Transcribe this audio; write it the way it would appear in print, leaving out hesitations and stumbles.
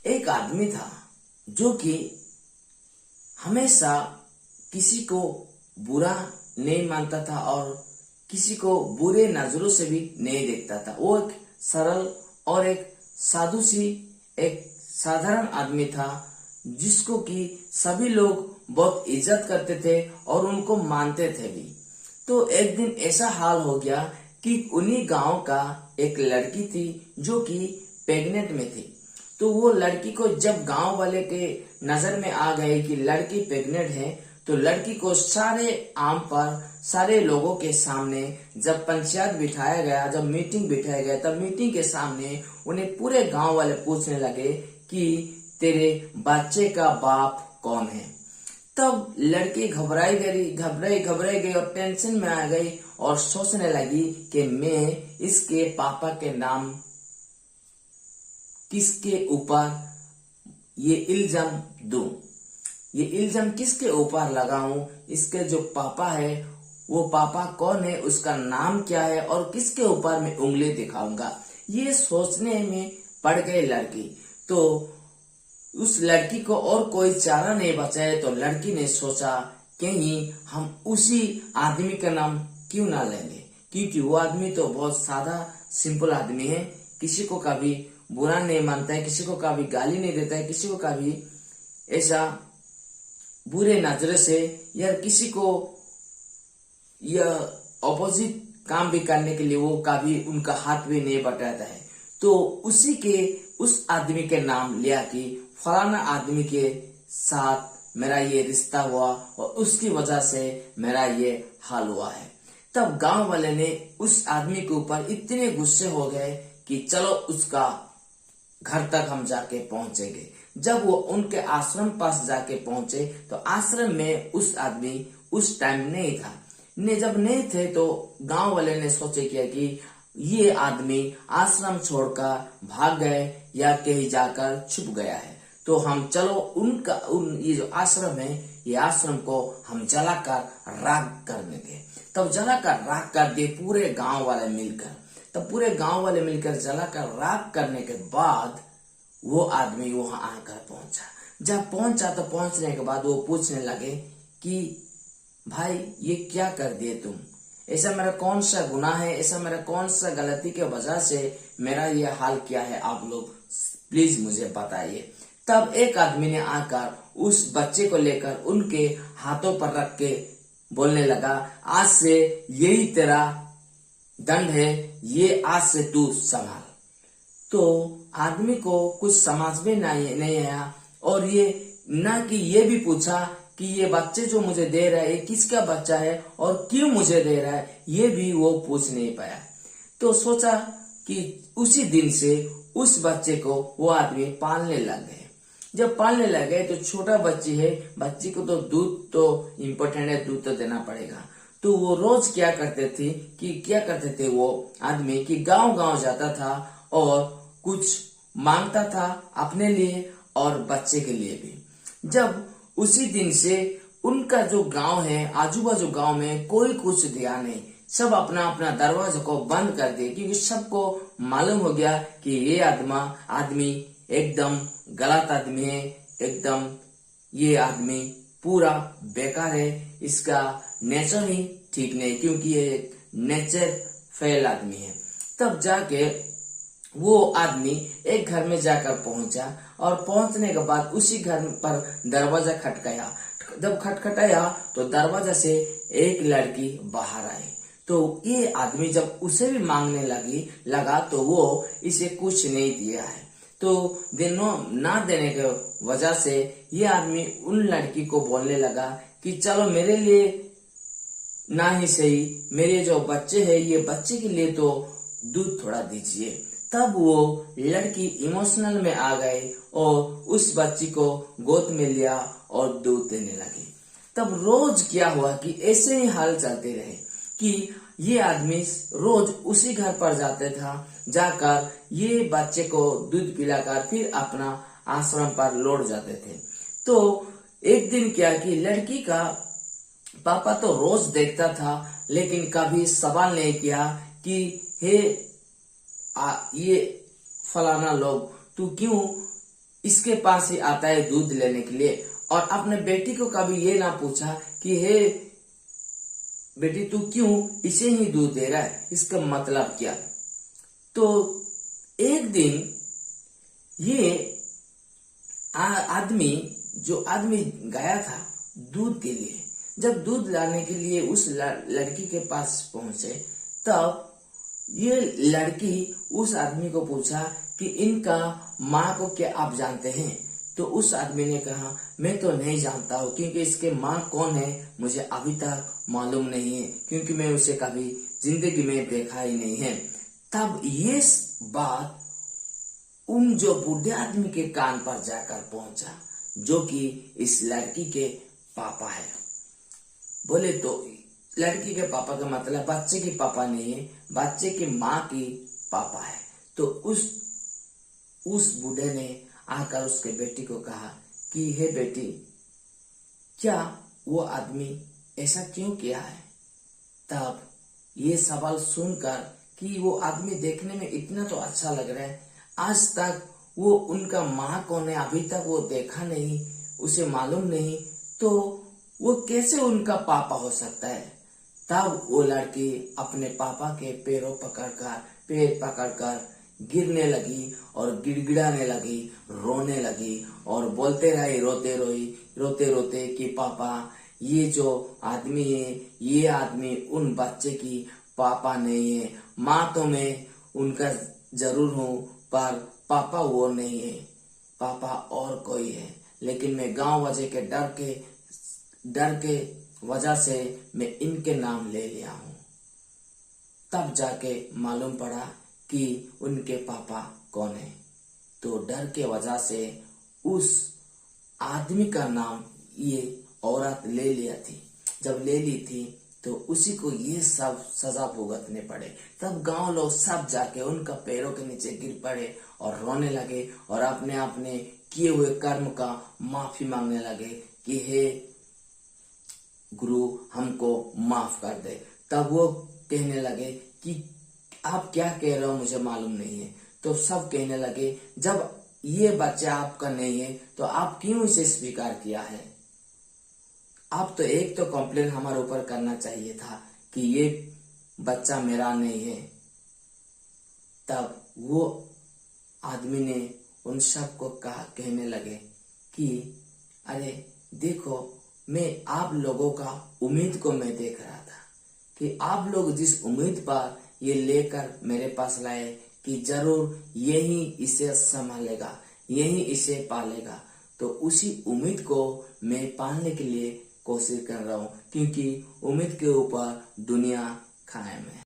एक आदमी था जो कि हमेशा किसी को बुरा नहीं मानता था और किसी को बुरे नजरों से भी नहीं देखता था। वो एक सरल और एक साधु सी एक साधारण आदमी था जिसको कि सभी लोग बहुत इज्जत करते थे और उनको मानते थे भी। तो एक दिन ऐसा हाल हो गया कि उन्हीं गांव का एक लड़की थी जो कि प्रेग्नेंट में थी। तो वो लड़की को जब गांव वाले के नजर में आ गए कि लड़की प्रेग्नेंट है, तो लड़की को सारे आम पर सारे लोगों के सामने जब पंचायत बिठाया गया, जब मीटिंग बिठाया गया, तब मीटिंग के सामने उन्हें पूरे गांव वाले पूछने लगे कि तेरे बच्चे का बाप कौन है। तब लड़की घबराई गई और टेंशन में आ गई और सोचने लगी कि मैं इसके पापा के नाम किसके ऊपर ये इल्जाम दूं, ये इल्जाम किसके ऊपर लगाऊं, इसके जो पापा है वो पापा कौन है, उसका नाम क्या है और किसके ऊपर मैं उंगली दिखाऊंगा। ये सोचने में पड़ गई लड़की। तो उस लड़की को और कोई चारा नहीं बचा है, तो लड़की ने सोचा कहीं हम उसी आदमी का नाम क्यों ना लेंगे, क्योंकि वो आदमी तो बहुत सादा सिंपल आदमी है, किसी को कभी बुरा नहीं मानता है, किसी को कभी गाली नहीं देता है, किसी को कभी ऐसा बुरे नजरे से या किसी को यह ऑपोजिट काम भी करने के लिए वो कभी उनका हाथ भी नहीं बटाता है। तो उस आदमी के नाम लिया कि फलाना आदमी के साथ मेरा ये रिश्ता हुआ और उसकी वजह से मेरा ये हाल हुआ है। तब गांव वाले ने उस आदमी के ऊपर इतने गुस्से हो गए कि चलो उसका घर तक हम जाके पहुंचेंगे। जब वो उनके आश्रम पास जाके पहुंचे तो आश्रम में उस आदमी उस टाइम नहीं था। जब नहीं थे तो गांव वाले ने सोचे किया कि ये आदमी आश्रम छोड़कर भाग गए या कहीं जाकर छुप गया है, तो हम चलो ये जो आश्रम है, ये आश्रम को हम जलाकर राख कर देंगे। तब जलाकर राख कर दिए पूरे गांव वाले मिलकर। तब पूरे गांव वाले मिलकर जलाकर राख करने के बाद वो आदमी वहां आकर पहुंचा। जब पहुंचा तो पहुंचने के बाद वो पूछने लगे कि भाई ये क्या कर दिए तुम, ऐसा मेरा कौन सा गुनाह है, ऐसा मेरा कौन सा गलती के वजह से मेरा ये हाल किया है, आप लोग प्लीज मुझे बताइए। तब एक आदमी ने आकर उस बच्चे को लेकर उनके हाथों पर रख के बोलने लगा, आज से यही तेरा दंड है, ये आज से तू संभाल। तो आदमी को कुछ समझ में नहीं आया और ये ना कि ये भी पूछा कि ये बच्चे जो मुझे दे रहा है ये किसका बच्चा है और क्यों मुझे दे रहा है, ये भी वो पूछ नहीं पाया। तो सोचा कि उसी दिन से उस बच्चे को वो आदमी पालने लग गए। जब पालने लग गए तो छोटा बच्ची है, बच्ची को तो दूध तो इम्पोर्टेंट है, दूध तो देना पड़ेगा। तो वो रोज क्या करते थे वो आदमी कि गांव जाता था और कुछ मांगता था अपने लिए और बच्चे के लिए भी। जब उसी दिन से उनका जो गांव है, आजू बाजू गांव में कोई कुछ दिया नहीं, सब अपना अपना दरवाजा को बंद कर दिए, क्योंकि सबको मालूम हो गया कि ये आदमी एकदम गलत आदमी है, एकदम ये आदमी पूरा बेकार है, इसका नेचर ही ठीक नहीं, क्योंकि ये एक नेचर फेल आदमी है। तब जाके वो आदमी एक घर में जाकर पहुंचा और पहुंचने के बाद उसी घर पर दरवाजा खटकाया। जब खटखटाया तो दरवाजा से एक लड़की बाहर आई। तो ये आदमी जब उसे भी मांगने लगा तो वो इसे कुछ नहीं दिया है। तो ना देने के वजह से ये आदमी उन लड़की को बोलने लगा कि चलो मेरे लिए ना ही सही, मेरे जो बच्चे है ये बच्चे के लिए तो दूध थोड़ा दीजिए। तब वो लड़की इमोशनल में आ गई और उस बच्ची को गोद में लिया और दूध देने लगी। तब रोज क्या हुआ कि ऐसे ही हाल चलते रहे कि ये आदमी रोज उसी घर पर जाते था, जाकर ये बच्चे को दूध पिलाकर फिर अपना आश्रम पर लौट जाते थे। तो एक दिन क्या कि लड़की का पापा तो रोज देखता था लेकिन कभी सवाल नहीं किया कि हे ये फलाना लोग तू क्यों इसके पास ही आता है दूध लेने के लिए, और अपने बेटी को कभी ये ना पूछा कि हे बेटी तू क्यों इसे ही दूध दे रहा है, इसका मतलब क्या। तो एक दिन ये जो आदमी गया था दूध के लिए, जब दूध लाने के लिए उस लड़की के पास पहुंचे, तब ये लड़की उस आदमी को पूछा कि इनका माँ को क्या आप जानते हैं। तो उस आदमी ने कहा मैं तो नहीं जानता हूँ, क्योंकि इसके माँ कौन है मुझे अभी तक मालूम नहीं है, क्योंकि मैं उसे कभी जिंदगी में देखा ही नहीं है। तब ये बात उन जो बूढ़े आदमी के कान पर जाकर पहुंचा, जो कि इस लड़की के पापा है। बोले तो लड़की के पापा का मतलब बच्चे के पापा नहीं है, बच्चे की माँ की पापा है। तो उस बूढ़े ने आकर उसके बेटी को कहा कि हे बेटी, क्या वो आदमी ऐसा क्यों किया है। तब ये सवाल सुनकर कि वो आदमी देखने में इतना तो अच्छा लग रहा है, आज तक वो उनका माँ कौन है अभी तक वो देखा नहीं, उसे मालूम नहीं, तो वो कैसे उनका पापा हो सकता है। तब वो लड़की अपने पापा के पैर पकड़कर गिरने लगी और गिड़गिड़ाने लगी, रोने लगी और बोलते रही रोते रोते कि पापा ये जो आदमी है, ये आदमी उन बच्चे की पापा नहीं है, माँ तो मैं उनका जरूर हूँ पर पापा वो नहीं है, पापा और कोई है। लेकिन मैं गांव वजह के डर के वजह से मैं इनके नाम ले लिया हूँ। तब जाके मालूम पड़ा कि उनके पापा कौन है। तो डर के वजह से उस आदमी का नाम ये औरत ले लिया थी। जब ले ली थी तो उसी को ये सब सजा भुगतने पड़े। तब गांव लोग सब जाके उनका पैरों के नीचे गिर पड़े और रोने लगे और अपने अपने किए हुए कर्म का माफी मांगने लगे कि हे गुरु हमको माफ कर दे। तब वो कहने लगे कि आप क्या कह रहे हो मुझे मालूम नहीं है। तो सब कहने लगे जब ये बच्चा आपका नहीं है तो आप क्यों इसे स्वीकार किया है। आप तो एक तो कंप्लेन हमारे ऊपर करना चाहिए था कि ये बच्चा मेरा नहीं है। तब वो आदमी ने उन सब को कहने लगे कि अरे देखो, मैं आप लोगों का उम्मीद को मैं देख रहा था कि आप लोग जिस उम्मीद पर ये लेकर मेरे पास लाए कि जरूर यही इसे संभालेगा, यही इसे पालेगा, तो उसी उम्मीद को मैं पालने के लिए कोशिश कर रहा हूँ, क्योंकि उम्मीद के ऊपर दुनिया कायम है।